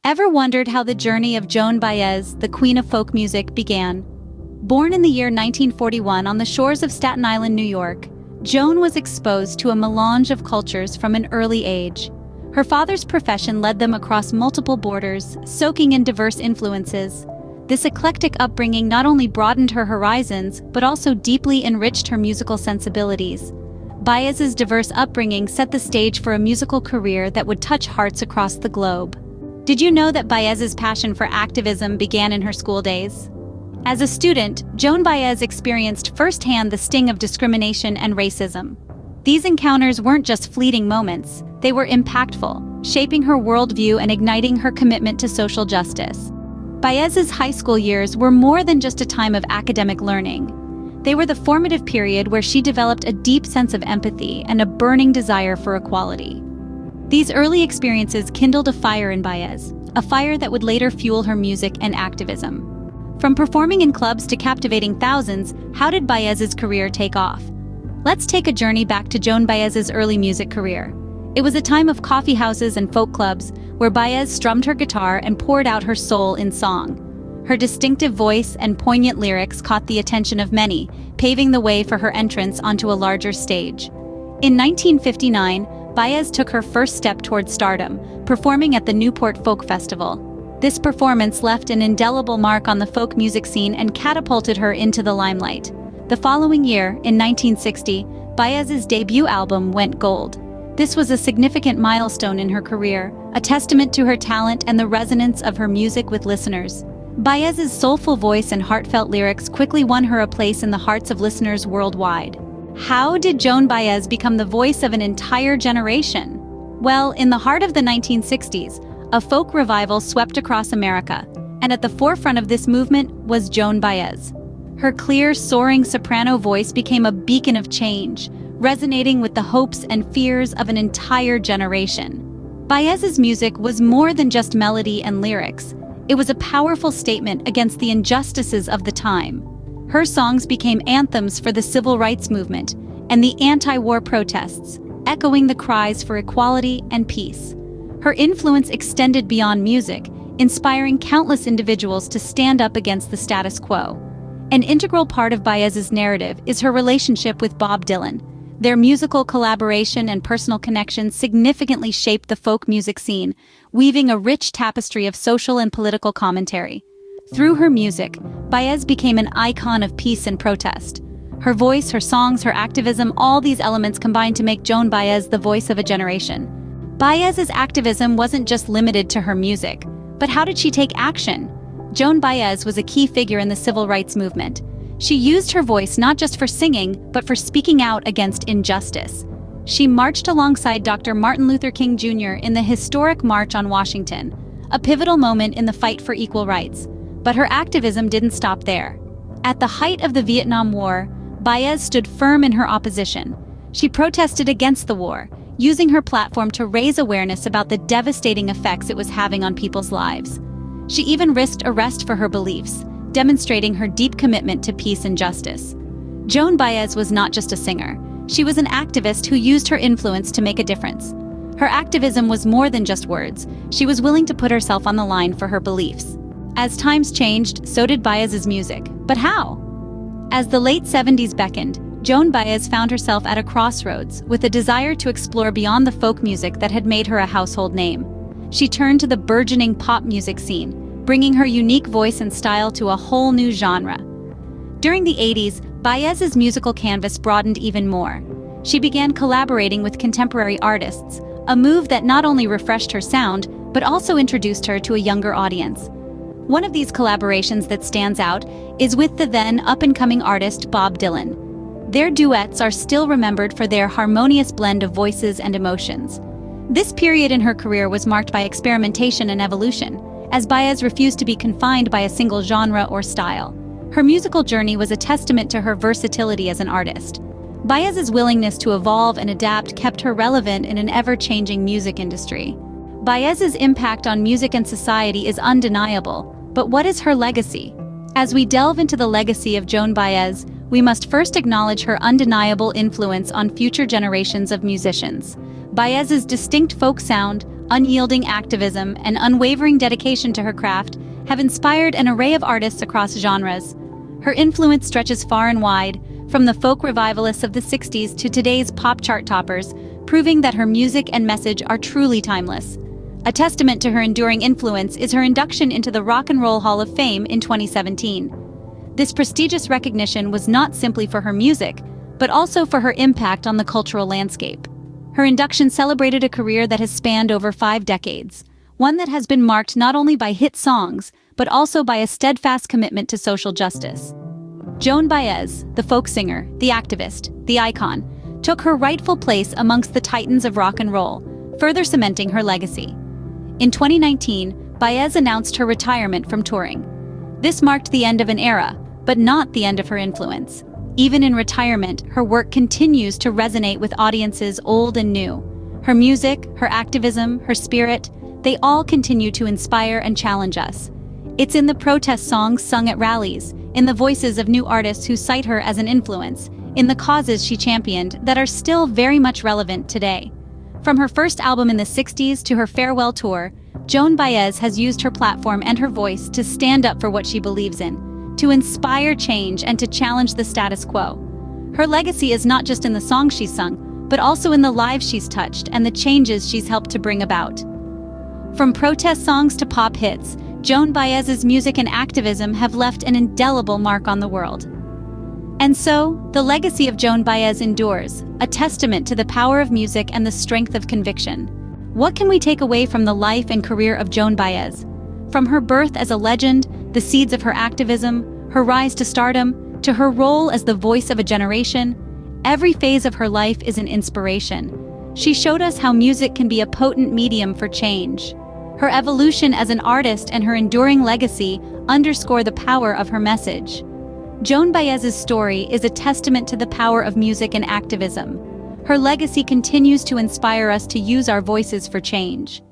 Ever wondered how the journey of Joan Baez, the queen of folk music, began? Born in the year 1941 on the shores of Staten Island, New York, Joan was exposed to a melange of cultures from an early age. Her father's profession led them across multiple borders, soaking in diverse influences. This eclectic upbringing not only broadened her horizons, but also deeply enriched her musical sensibilities. Baez's diverse upbringing set the stage for a musical career that would touch hearts across the globe. Did you know that Baez's passion for activism began in her school days? As a student, Joan Baez experienced firsthand the sting of discrimination and racism. These encounters weren't just fleeting moments, they were impactful, shaping her worldview and igniting her commitment to social justice. Baez's high school years were more than just a time of academic learning. They were the formative period where she developed a deep sense of empathy and a burning desire for equality. These early experiences kindled a fire in Baez, a fire that would later fuel her music and activism. From performing in clubs to captivating thousands, how did Baez's career take off? Let's take a journey back to Joan Baez's early music career. It was a time of coffee houses and folk clubs where Baez strummed her guitar and poured out her soul in song. Her distinctive voice and poignant lyrics caught the attention of many, paving the way for her entrance onto a larger stage. In 1959, Baez took her first step toward stardom, performing at the Newport Folk Festival. This performance left an indelible mark on the folk music scene and catapulted her into the limelight. The following year, in 1960, Baez's debut album went gold. This was a significant milestone in her career, a testament to her talent and the resonance of her music with listeners. Baez's soulful voice and heartfelt lyrics quickly won her a place in the hearts of listeners worldwide. How did Joan Baez become the voice of an entire generation? Well, in the heart of the 1960s, a folk revival swept across America, and at the forefront of this movement was Joan Baez. Her clear, soaring soprano voice became a beacon of change, resonating with the hopes and fears of an entire generation. Baez's music was more than just melody and lyrics. It was a powerful statement against the injustices of the time. Her songs became anthems for the civil rights movement and the anti-war protests, echoing the cries for equality and peace. Her influence extended beyond music, inspiring countless individuals to stand up against the status quo. An integral part of Baez's narrative is her relationship with Bob Dylan. Their musical collaboration and personal connections significantly shaped the folk music scene, weaving a rich tapestry of social and political commentary. Through her music, Baez became an icon of peace and protest. Her voice, her songs, her activism, all these elements combined to make Joan Baez the voice of a generation. Baez's activism wasn't just limited to her music, but how did she take action? Joan Baez was a key figure in the civil rights movement. She used her voice not just for singing, but for speaking out against injustice. She marched alongside Dr. Martin Luther King Jr. in the historic March on Washington, a pivotal moment in the fight for equal rights. But her activism didn't stop there. At the height of the Vietnam War, Baez stood firm in her opposition. She protested against the war, using her platform to raise awareness about the devastating effects it was having on people's lives. She even risked arrest for her beliefs, demonstrating her deep commitment to peace and justice. Joan Baez was not just a singer. She was an activist who used her influence to make a difference. Her activism was more than just words. She was willing to put herself on the line for her beliefs. As times changed, so did Baez's music. But how? As the late 70s beckoned, Joan Baez found herself at a crossroads with a desire to explore beyond the folk music that had made her a household name. She turned to the burgeoning pop music scene, bringing her unique voice and style to a whole new genre. During the 80s, Baez's musical canvas broadened even more. She began collaborating with contemporary artists, a move that not only refreshed her sound, but also introduced her to a younger audience. One of these collaborations that stands out is with the then up-and-coming artist Bob Dylan. Their duets are still remembered for their harmonious blend of voices and emotions. This period in her career was marked by experimentation and evolution, as Baez refused to be confined by a single genre or style. Her musical journey was a testament to her versatility as an artist. Baez's willingness to evolve and adapt kept her relevant in an ever-changing music industry. Baez's impact on music and society is undeniable, but what is her legacy? As we delve into the legacy of Joan Baez, we must first acknowledge her undeniable influence on future generations of musicians. Baez's distinct folk sound, unyielding activism, and unwavering dedication to her craft have inspired an array of artists across genres. Her influence stretches far and wide, from the folk revivalists of the 60s to today's pop chart toppers, proving that her music and message are truly timeless. A testament to her enduring influence is her induction into the Rock and Roll Hall of Fame in 2017. This prestigious recognition was not simply for her music, but also for her impact on the cultural landscape. Her induction celebrated a career that has spanned over 5 decades, one that has been marked not only by hit songs, but also by a steadfast commitment to social justice. Joan Baez, the folk singer, the activist, the icon, took her rightful place amongst the titans of rock and roll, further cementing her legacy. In 2019, Baez announced her retirement from touring. This marked the end of an era, but not the end of her influence. Even in retirement, her work continues to resonate with audiences old and new. Her music, her activism, her spirit, they all continue to inspire and challenge us. It's in the protest songs sung at rallies, in the voices of new artists who cite her as an influence, in the causes she championed that are still very much relevant today. From her first album in the 60s to her farewell tour, Joan Baez has used her platform and her voice to stand up for what she believes in, to inspire change and to challenge the status quo. Her legacy is not just in the songs she's sung, but also in the lives she's touched and the changes she's helped to bring about. From protest songs to pop hits, Joan Baez's music and activism have left an indelible mark on the world. And so, the legacy of Joan Baez endures, a testament to the power of music and the strength of conviction. What can we take away from the life and career of Joan Baez? From her birth as a legend, the seeds of her activism, her rise to stardom, to her role as the voice of a generation, every phase of her life is an inspiration. She showed us how music can be a potent medium for change. Her evolution as an artist and her enduring legacy underscore the power of her message. Joan Baez's story is a testament to the power of music and activism. Her legacy continues to inspire us to use our voices for change.